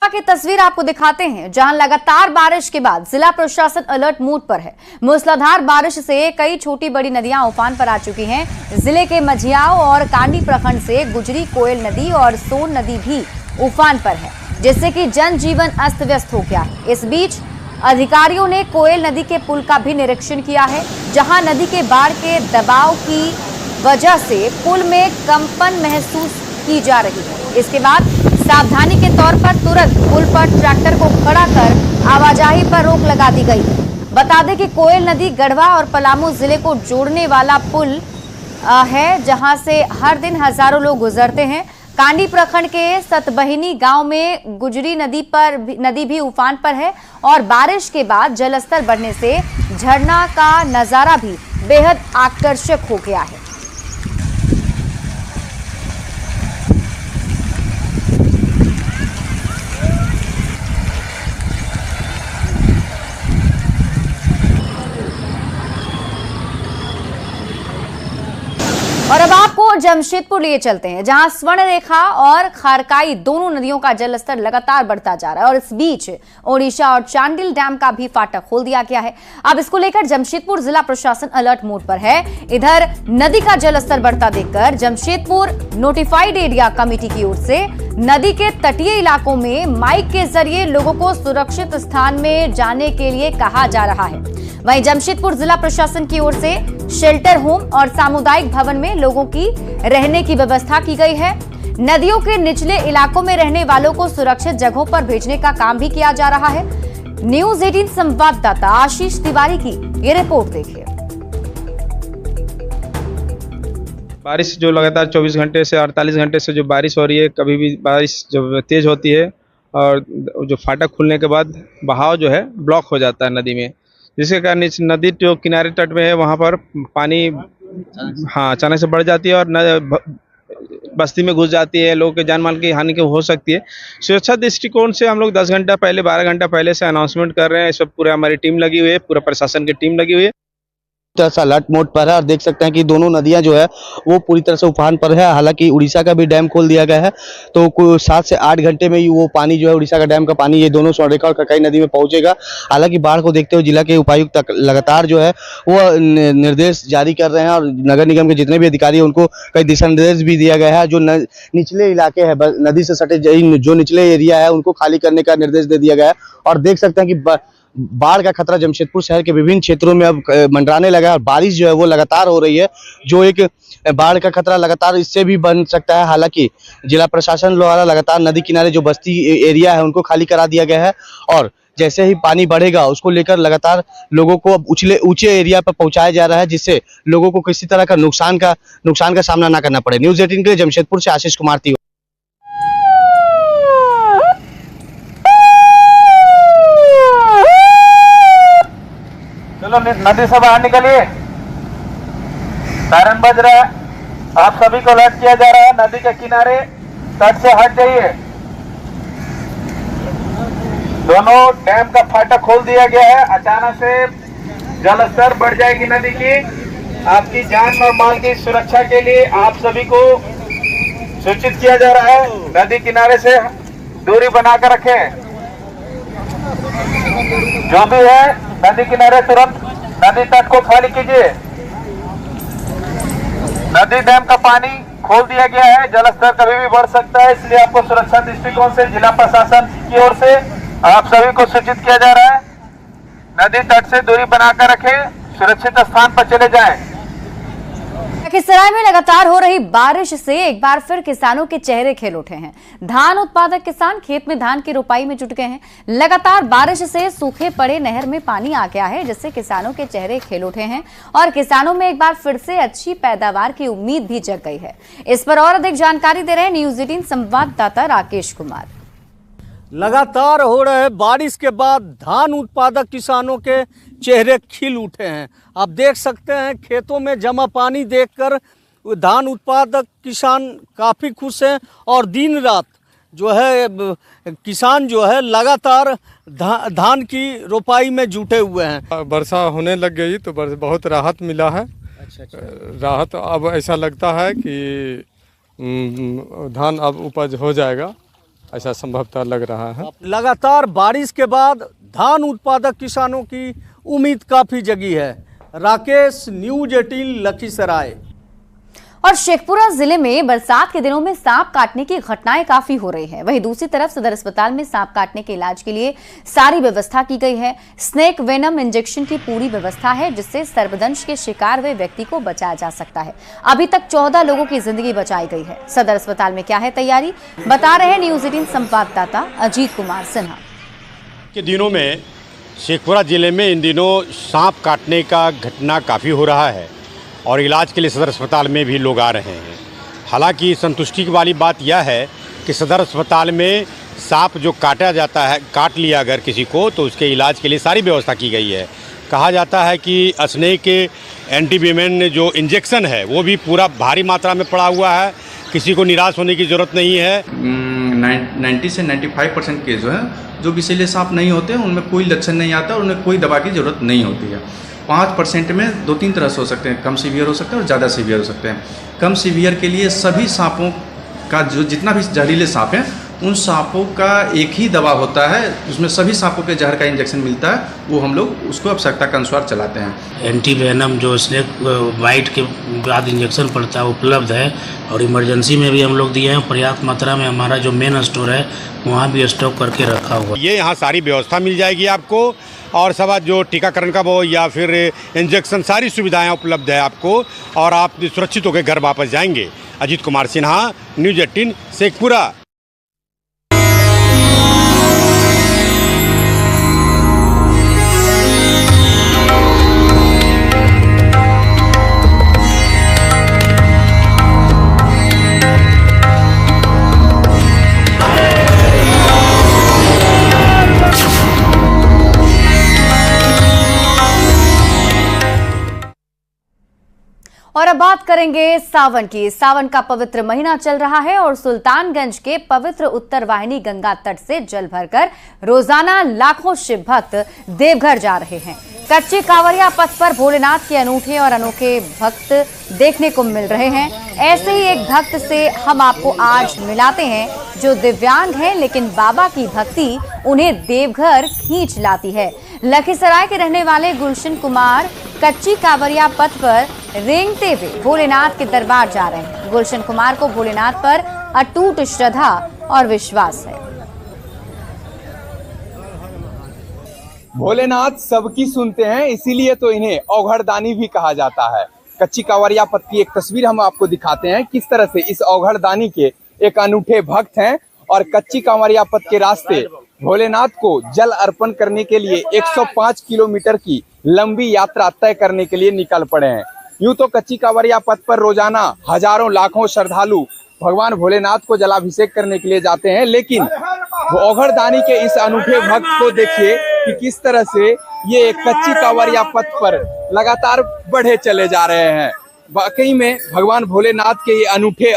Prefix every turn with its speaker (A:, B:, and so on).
A: की तस्वीर आपको दिखाते हैं, जहां लगातार बारिश के बाद जिला प्रशासन अलर्ट मोड पर है। मूसलाधार बारिश से कई छोटी बड़ी नदियां उफान पर आ चुकी हैं। जिले के मझियाओं और कांडी प्रखंड से गुजरी कोयल नदी और सोन नदी भी उफान पर है, जिससे कि जनजीवन अस्त व्यस्त हो गया है। इस बीच अधिकारियों ने कोयल नदी के पुल का भी निरीक्षण किया है, जहां नदी के बाढ़ के दबाव की वजह से पुल में कंपन महसूस की जा रही है। इसके बाद सावधानी के तौर पर तुरंत पुल पर ट्रैक्टर को खड़ा कर आवाजाही पर रोक लगा दी गई। बता दें कि कोयल नदी गढ़वा और पलामू जिले को जोड़ने वाला पुल है, जहां से हर दिन हजारों लोग गुजरते हैं। कांडी प्रखंड के सतबहिनी गांव में गुजरी नदी भी उफान पर है और बारिश के बाद जलस्तर बढ़ने से झरना का नजारा भी बेहद आकर्षक हो गया है। और अब आपको जमशेदपुर लिए चलते हैं, जहां स्वर्णरेखा और खारकाई दोनों नदियों का जलस्तर लगातार बढ़ता जा रहा है और इस बीच ओडिशा और चांडिल डैम का भी फाटक खोल दिया गया है। अब इसको लेकर जमशेदपुर जिला प्रशासन अलर्ट मोड पर है। इधर नदी का जलस्तर बढ़ता देखकर जमशेदपुर नोटिफाइड एरिया कमेटी की ओर से नदी के तटीय इलाकों में माइक के जरिए लोगों को सुरक्षित स्थान में जाने के लिए कहा जा रहा है। वहीं जमशेदपुर जिला प्रशासन की ओर से शेल्टर होम और सामुदायिक भवन में लोगों की रहने की व्यवस्था की गई है। नदियों के निचले इलाकों में रहने वालों को सुरक्षित जगहों पर भेजने का काम भी किया जा रहा है। न्यूज़ 18 संवाददाता आशीष तिवारी की ये रिपोर्ट देखिए।
B: बारिश जो लगातार 24 घंटे से 48 घंटे से जो बारिश हो रही है, कभी भी बारिश जब तेज होती है और जो फाटक खुलने के बाद बहाव जो है ब्लॉक हो जाता है नदी में, जिसके कारण इस नदी जो किनारे तट में है वहाँ पर पानी अचानक से बढ़ जाती है और बस्ती में घुस जाती है। लोगों के जान माल की हानि हो सकती है। सुरक्षा दृष्टिकोण से हम लोग 10 घंटा पहले 12 घंटा पहले से अनाउंसमेंट कर रहे हैं। इस पर पूरा हमारी टीम लगी हुई है, पूरा प्रशासन की टीम लगी हुई है।
C: अलर्ट मोड पर है और देख सकते हैं कि दोनों नदियां जो है वो पूरी तरह से उफान पर है। हालांकि उड़ीसा का भी डैम खोल दिया गया है, तो 7 से 8 घंटे में ही वो पानी जो है उड़ीसा का डैम का पानी ये दोनों स्वर्णरेखा और खरकाई नदी में पहुंचेगा। हालांकि बाढ़ को देखते हुए जिला के उपायुक्त तक लगातार जो है वो निर्देश जारी कर रहे हैं और नगर निगम के जितने भी अधिकारी हैं उनको कई दिशा निर्देश भी दिया गया है। जो निचले इलाके हैं, नदी से सटे जो निचले एरिया है उनको खाली करने का निर्देश दे दिया गया है। और देख सकते हैं कि बाढ़ का खतरा जमशेदपुर शहर के विभिन्न क्षेत्रों में अब मंडराने लगा है और बारिश जो है वो लगातार हो रही है, जो एक बाढ़ का खतरा लगातार इससे भी बन सकता है। हालांकि जिला प्रशासन द्वारा लगातार नदी किनारे जो बस्ती एरिया है उनको खाली करा दिया गया है और जैसे ही पानी बढ़ेगा उसको लेकर लगातार लोगों को अब ऊंचे एरिया पर पहुंचाया जा रहा है, जिससे लोगों को किसी तरह का नुकसान का सामना ना करना पड़े। न्यूज़ 18 के लिए जमशेदपुर से आशीष कुमार तिवारी।
D: चलो नदी से बाहर निकलिए, सायरन बज रहा है। आप सभी को अलर्ट किया जा रहा है, नदी के किनारे तट से हट जाइए। दोनों डैम का फाटक खोल दिया गया है। अचानक से जलस्तर बढ़ जाएगी नदी की। आपकी जान और माल की सुरक्षा के लिए आप सभी को सूचित किया जा रहा है, नदी किनारे से दूरी बनाकर रखें। जो भी है नदी किनारे तुरंत नदी तट को खाली कीजिए। नदी डैम का पानी खोल दिया गया है, जलस्तर कभी भी बढ़ सकता है, इसलिए आपको सुरक्षा दृष्टिकोण से जिला प्रशासन की ओर से आप सभी को सूचित किया जा रहा है, नदी तट से दूरी बनाकर रखें, सुरक्षित स्थान पर चले जाएं।
A: लखीसराय में लगातार हो रही बारिश से एक बार फिर किसानों के चेहरे खिल उठे हैं। धान उत्पादक किसान खेत में धान की रोपाई में जुट गए हैं। लगातार बारिश से सूखे पड़े नहर में पानी आ गया है, जिससे किसानों के चेहरे खिल उठे हैं और किसानों में एक बार फिर से अच्छी पैदावार की उम्मीद भी जग गई है। इस पर और अधिक जानकारी दे रहे हैं न्यूज़ 18 संवाददाता राकेश कुमार।
E: लगातार हो रहे बारिश के बाद धान उत्पादक किसानों के चेहरे खिल उठे हैं। आप देख सकते हैं खेतों में जमा पानी देखकर धान उत्पादक किसान काफ़ी खुश हैं और दिन रात जो है किसान जो है लगातार धान की रोपाई में जुटे हुए हैं।
F: वर्षा होने लग गई तो बहुत राहत मिला है। राहत अब ऐसा लगता है कि धान अब उपज हो जाएगा ऐसा संभवतः लग रहा है।
E: लगातार बारिश के बाद धान उत्पादक किसानों की उम्मीद काफी जगी है। राकेश, न्यूज़ 18 लखीसराय।
A: और शेखपुरा जिले में बरसात के दिनों में सांप काटने की घटनाएं काफी हो रही है। वहीं दूसरी तरफ सदर अस्पताल में सांप काटने के इलाज के लिए सारी व्यवस्था की गई है। स्नेक वेनम इंजेक्शन की पूरी व्यवस्था है, जिससे सर्पदंश के शिकार हुए व्यक्ति को बचाया जा सकता है। अभी तक 14 लोगों की जिंदगी बचाई गई है। सदर अस्पताल में क्या है तैयारी, बता रहे हैं न्यूज़ 18 संवाददाता अजीत कुमार सिन्हा।
G: के दिनों में शेखपुरा जिले में इन दिनों सांप काटने का घटना काफ़ी हो रहा है और इलाज के लिए सदर अस्पताल में भी लोग आ रहे हैं। हालांकि संतुष्टि वाली बात यह है कि सदर अस्पताल में सांप जो काटा जाता है, काट लिया अगर किसी को, तो उसके इलाज के लिए सारी व्यवस्था की गई है। कहा जाता है कि स्नेक के एंटीवेनम जो इंजेक्शन है वो भी पूरा भारी मात्रा में पड़ा हुआ है, किसी को निराश होने की ज़रूरत नहीं है।
H: 90 से 95% केस जो है जो विषैले सांप नहीं होते हैं, उनमें कोई लक्षण नहीं आता और उन्हें कोई दवा की ज़रूरत नहीं होती है। 5% में 2-3 तरह से हो सकते हैं, कम सीवियर हो सकते हैं और ज़्यादा सीवियर हो सकते हैं। कम सीवियर के लिए सभी सांपों का जो जितना भी जहरीले सांप हैं उन सांपों का एक ही दवा होता है, उसमें सभी सांपों के जहर का इंजेक्शन मिलता है, वो हम लोग उसको आवश्यकता के अनुसार चलाते हैं।
I: एंटीवेनम जो स्नेक बाइट के बाद इंजेक्शन पड़ता है उपलब्ध है और इमरजेंसी में भी हम लोग दिए हैं। पर्याप्त मात्रा में हमारा जो मेन स्टोर है वहाँ भी स्टॉक करके रखा हुआ।
G: ये यहाँ सारी व्यवस्था मिल जाएगी आपको और सब जो टीकाकरण का वो या फिर इंजेक्शन सारी सुविधाएं उपलब्ध है आपको और आप सुरक्षित होकर घर वापस जाएंगे। अजीत कुमार सिन्हा, न्यूज़ 18 शेखपुरा।
A: और अब बात करेंगे सावन की। सावन का पवित्र महीना चल रहा है और सुल्तानगंज के पवित्र उत्तर वाहिनी गंगा तट से जल भरकर रोजाना लाखों शिव भक्त देवघर जा रहे हैं। कच्चे कांवरिया पथ पर भोलेनाथ के अनूठे और अनोखे भक्त देखने को मिल रहे हैं। ऐसे ही एक भक्त से हम आपको आज मिलाते हैं जो दिव्यांग हैं, लेकिन बाबा की भक्ति उन्हें देवघर खींच लाती है। लखीसराय के रहने वाले गुलशन कुमार कच्ची कांवरिया पथ पर रेंगते हुए भोलेनाथ के दरबार जा रहे हैं। गुलशन कुमार को भोलेनाथ पर अटूट श्रद्धा और विश्वास है।
J: भोलेनाथ सबकी सुनते हैं, इसीलिए तो इन्हें औघड़दानी भी कहा जाता है। कच्ची कांवरिया पथ की एक तस्वीर हम आपको दिखाते हैं, किस तरह से इस औघड़दानी के एक अनूठे भक्त हैं और कच्ची कांवरिया पथ के रास्ते भोलेनाथ को जल अर्पण करने के लिए 105 किलोमीटर की लंबी यात्रा तय करने के लिए निकल पड़े हैं। यूं तो कच्ची कांवरिया पथ पर रोजाना हजारों लाखों श्रद्धालु भगवान भोलेनाथ को जलाभिषेक करने के लिए जाते हैं, लेकिन औघड़दानी के इस अनूठे भक्त को देखिए कि किस तरह से ये कच्ची कांवरिया पथ पर लगातार बढ़े चले जा रहे हैं। वाकई में भगवान भोलेनाथ के ये अनूठे